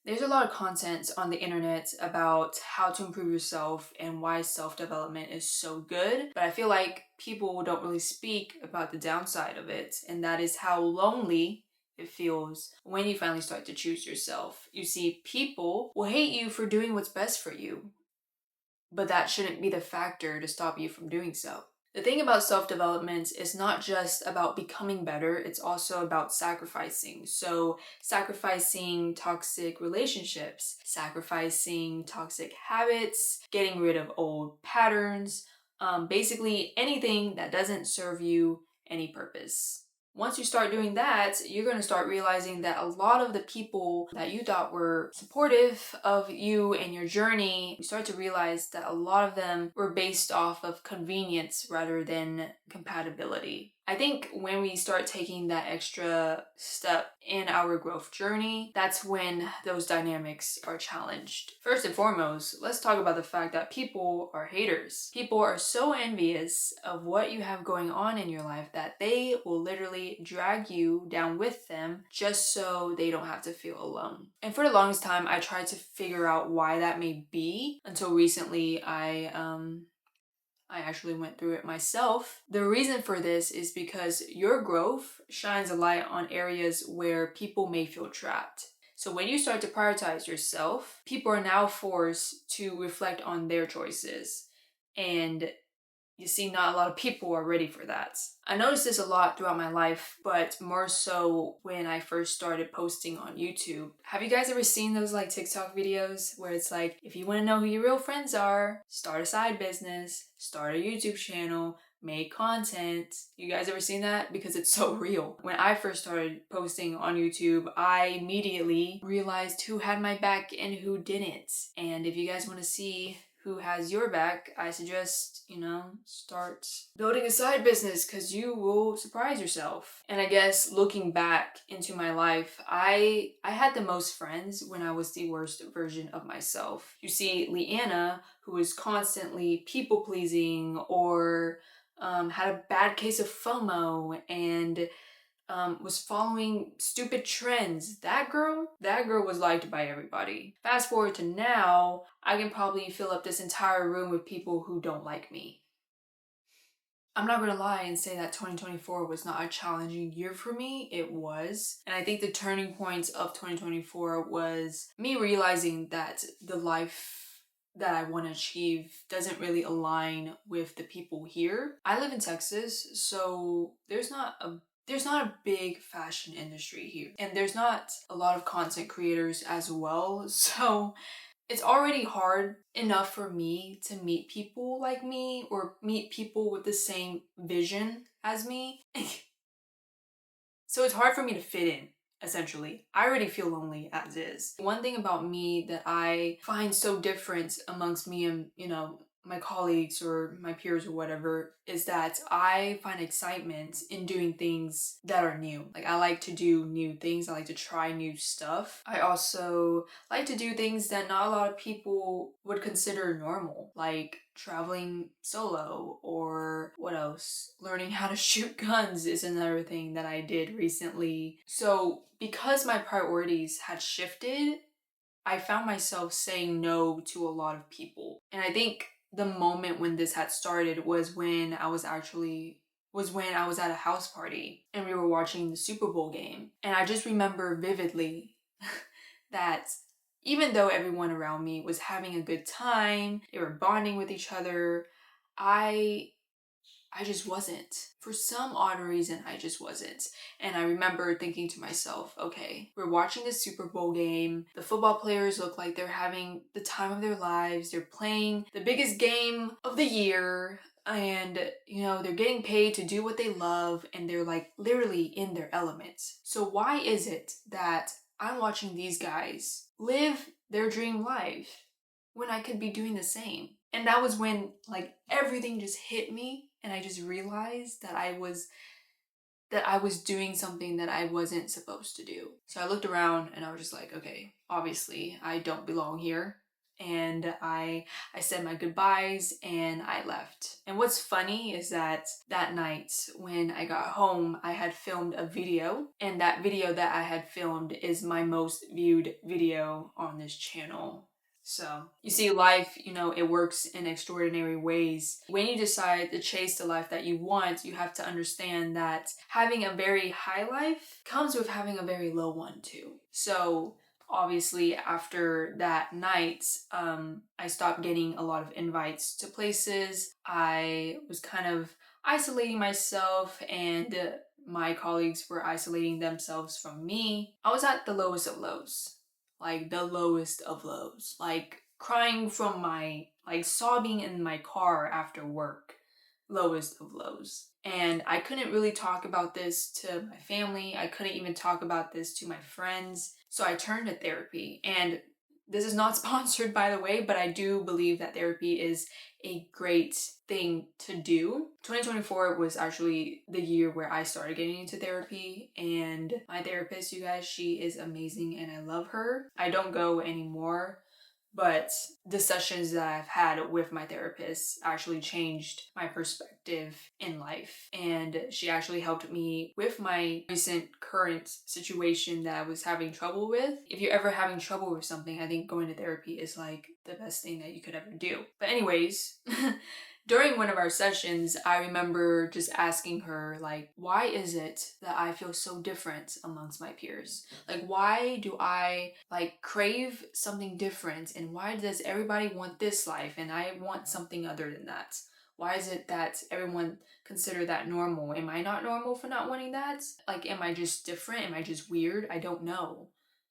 There's a lot of content on the internet about how to improve yourself and why self-development is so good, but I feel like people don't really speak about the downside of it, and that is how lonely it feels when you finally start to choose yourself. You see, people will hate you for doing what's best for you, but that shouldn't be the factor to stop you from doing so. The thing about self development is not just about becoming better, it's also about sacrificing. So, sacrificing toxic relationships, sacrificing toxic habits, getting rid of old patterns, basically anything that doesn't serve you any purpose. Once you start doing that, you're going to start realizing that a lot of the people that you thought were supportive of you and your journey, you start to realize that a lot of them were based off of convenience rather than compatibility. I think when we start taking that extra step in our growth journey, that's when those dynamics are challenged. First and foremost, let's talk about the fact that people are haters. People are so envious of what you have going on in your life that they will literally drag you down with them just so they don't have to feel alone. And for the longest time, I tried to figure out why that may be until recently I actually went through it myself. The reason for this is because your growth shines a light on areas where people may feel trapped. So when you start to prioritize yourself, people are now forced to reflect on their choices. And you see, not a lot of people are ready for that. I noticed this a lot throughout my life, but more so when I first started posting on YouTube. Have you guys ever seen those like TikTok videos where it's like, if you want to know who your real friends are, start a side business, start a YouTube channel, make content. You guys ever seen that? Because it's so real. When I first started posting on YouTube, I immediately realized who had my back and who didn't. And if you guys want to see who has your back, I suggest, start building a side business because you will surprise yourself. And I guess looking back into my life, I had the most friends when I was the worst version of myself. You see, Leanna, who was constantly people pleasing or had a bad case of FOMO and was following stupid trends. That girl was liked by everybody. Fast forward to now, I can probably fill up this entire room with people who don't like me. I'm not gonna lie and say that 2024 was not a challenging year for me. It was. And I think the turning point of 2024 was me realizing that the life that I want to achieve doesn't really align with the people here. I live in Texas, so there's not a big fashion industry here. And there's not a lot of content creators as well. So it's already hard enough for me to meet people like me or meet people with the same vision as me. So it's hard for me to fit in, essentially. I already feel lonely as is. One thing about me that I find so different amongst me and, my colleagues or my peers or whatever is that I find excitement in doing things that are new. Like, I like to do new things. I like to try new stuff. I also like to do things that not a lot of people would consider normal, like traveling solo, or what else? Learning how to shoot guns is another thing that I did recently. So because my priorities had shifted, I found myself saying no to a lot of people. And I think the moment when this had started was when I was at a house party and we were watching the Super Bowl game. And I just remember vividly that even though everyone around me was having a good time, they were bonding with each other, I just wasn't. For some odd reason, I just wasn't. And I remember thinking to myself, okay, we're watching the Super Bowl game. The football players look like they're having the time of their lives. They're playing the biggest game of the year. And, they're getting paid to do what they love. And they're like literally in their elements. So why is it that I'm watching these guys live their dream life when I could be doing the same? And that was when everything just hit me and I just realized that I was doing something that I wasn't supposed to do. So I looked around and I was just like, okay, obviously I don't belong here. and I said my goodbyes and I left. And what's funny is that that night when I got home, I had filmed a video, and that video that I had filmed is my most viewed video on this channel. So, you see, life, it works in extraordinary ways. When you decide to chase the life that you want, you have to understand that having a very high life comes with having a very low one too. So, obviously, after that night, I stopped getting a lot of invites to places. I was kind of isolating myself, and my colleagues were isolating themselves from me. I was at the lowest of lows. Like the lowest of lows. Like crying from sobbing in my car after work. Lowest of lows. And I couldn't really talk about this to my family. I couldn't even talk about this to my friends. So I turned to therapy. And this is not sponsored, by the way, but I do believe that therapy is a great thing to do. 2024 was actually the year where I started getting into therapy, and my therapist, you guys, she is amazing and I love her. I don't go anymore, but the sessions that I've had with my therapist actually changed my perspective in life. And she actually helped me with my recent current situation that I was having trouble with. If you're ever having trouble with something, I think going to therapy is like the best thing that you could ever do. But anyways, during one of our sessions, I remember just asking her, like, why is it that I feel so different amongst my peers? Like, why do I, crave something different? And why does everybody want this life and I want something other than that? Why is it that everyone consider that normal? Am I not normal for not wanting that? Like, am I just different? Am I just weird? I don't know.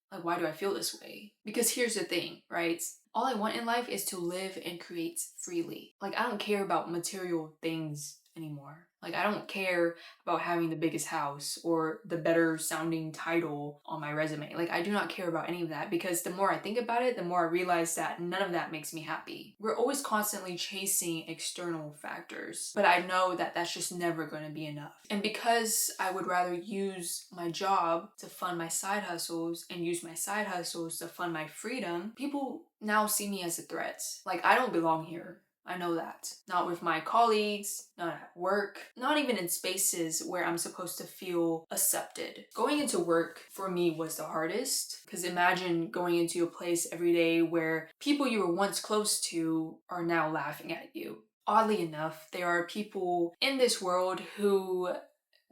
Like, why do I feel this way? Because here's the thing, right? All I want in life is to live and create freely. Like, I don't care about material things anymore. Like, I don't care about having the biggest house or the better sounding title on my resume. Like, I do not care about any of that, because the more I think about it, the more I realize that none of that makes me happy. We're always constantly chasing external factors, but I know that that's just never going to be enough. And because I would rather use my job to fund my side hustles and use my side hustles to fund my freedom, people now see me as a threat. Like, I don't belong here. I know that. Not with my colleagues, not at work, not even in spaces where I'm supposed to feel accepted. Going into work for me was the hardest, because imagine going into a place every day where people you were once close to are now laughing at you. Oddly enough, there are people in this world who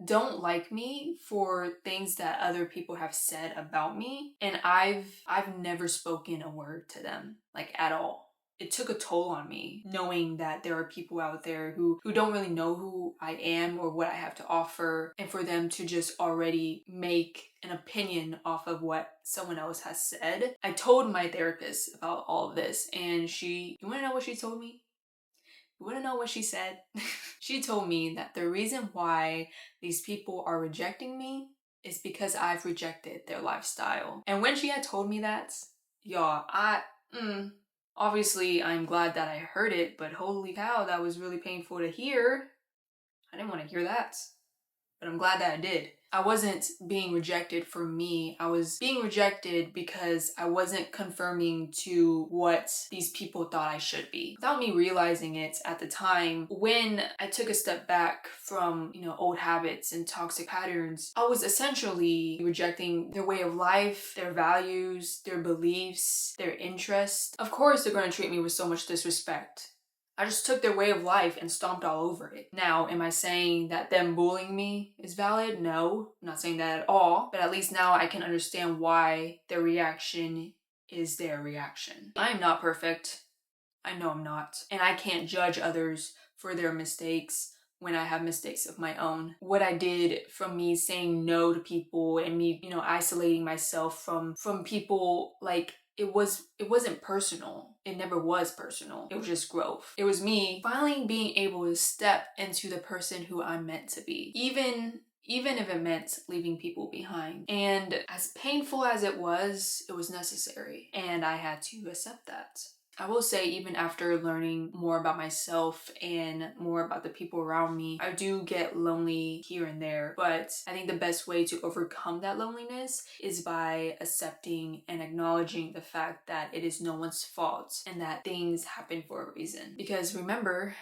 don't like me for things that other people have said about me, and I've never spoken a word to them, like, at all. It took a toll on me knowing that there are people out there who don't really know who I am or what I have to offer, and for them to just already make an opinion off of what someone else has said. I told my therapist about all of this, and you wanna know what she told me? You wanna know what she said? She told me that the reason why these people are rejecting me is because I've rejected their lifestyle. And when she had told me that, y'all, obviously I'm glad that I heard it, but holy cow, that was really painful to hear. I didn't want to hear that, but I'm glad that I did. I wasn't being rejected for me. I was being rejected because I wasn't conforming to what these people thought I should be. Without me realizing it at the time, when I took a step back from, old habits and toxic patterns, I was essentially rejecting their way of life, their values, their beliefs, their interests. Of course, they're going to treat me with so much disrespect. I just took their way of life and stomped all over it. Now, am I saying that them bullying me is valid? No, I'm not saying that at all. But at least now I can understand why their reaction is their reaction. I am not perfect. I know I'm not. And I can't judge others for their mistakes when I have mistakes of my own. What I did from me saying no to people and me, isolating myself from people, it wasn't personal. It never was personal. It was just growth. It was me finally being able to step into the person who I'm meant to be. Even if it meant leaving people behind. And as painful as it was necessary. And I had to accept that. I will say, even after learning more about myself and more about the people around me, I do get lonely here and there. But I think the best way to overcome that loneliness is by accepting and acknowledging the fact that it is no one's fault and that things happen for a reason. Because remember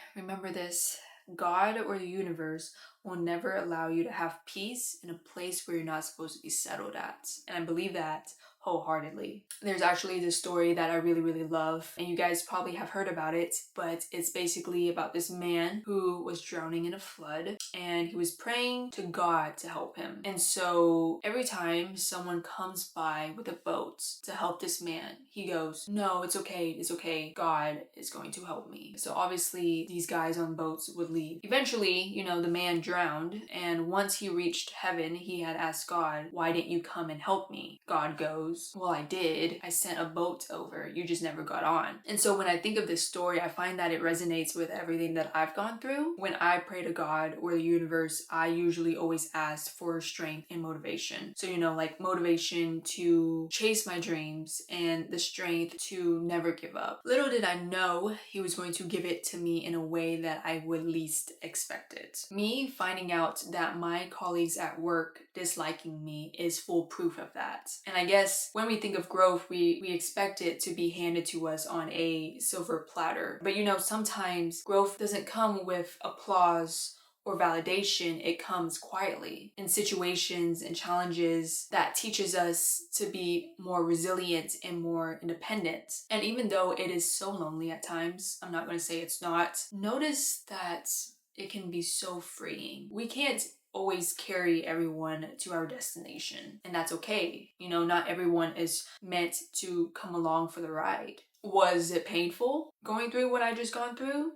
this, God or the universe will never allow you to have peace in a place where you're not supposed to be settled at. And I believe that wholeheartedly. There's actually this story that I really, really love, and you guys probably have heard about it, but it's basically about this man who was drowning in a flood and he was praying to God to help him. And so every time someone comes by with a boat to help this man, he goes, "No, it's okay, God is going to help me." So obviously these guys on boats would leave. Eventually, the man drowned, and once he reached heaven, he had asked God, "Why didn't you come and help me?" God goes, "Well, I did. I sent a boat over. You just never got on." And so when I think of this story, I find that it resonates with everything that I've gone through. When I pray to God or the universe, I usually always ask for strength and motivation. So, like motivation to chase my dreams and the strength to never give up. Little did I know he was going to give it to me in a way that I would least expect it. Me finding out that my colleagues at work disliking me is full proof of that. And I guess when we think of growth, we expect it to be handed to us on a silver platter. But sometimes growth doesn't come with applause or validation. It comes quietly in situations and challenges that teaches us to be more resilient and more independent. And even though it is so lonely at times, I'm not going to say it's not, notice that it can be so freeing. We can't always carry everyone to our destination, and that's okay. Not everyone is meant to come along for the ride. Was it painful going through what I just gone through?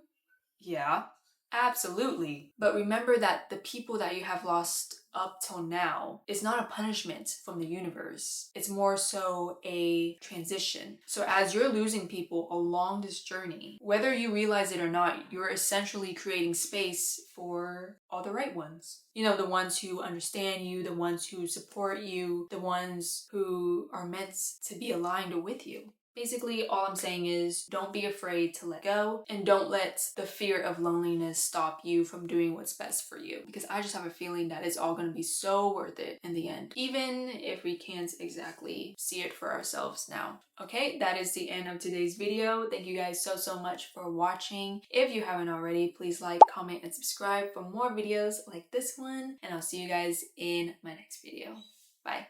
Yeah, absolutely. But remember that the people that you have lost up till now is not a punishment from the universe. It's more so a transition. So as you're losing people along this journey, whether you realize it or not, you're essentially creating space for all the right ones. The ones who understand you, the ones who support you, the ones who are meant to be aligned with you. Basically, all I'm saying is don't be afraid to let go, and don't let the fear of loneliness stop you from doing what's best for you. Because I just have a feeling that it's all going to be so worth it in the end, even if we can't exactly see it for ourselves now. Okay, that is the end of today's video. Thank you guys so much for watching. If you haven't already, please like, comment, and subscribe for more videos like this one. And I'll see you guys in my next video. Bye.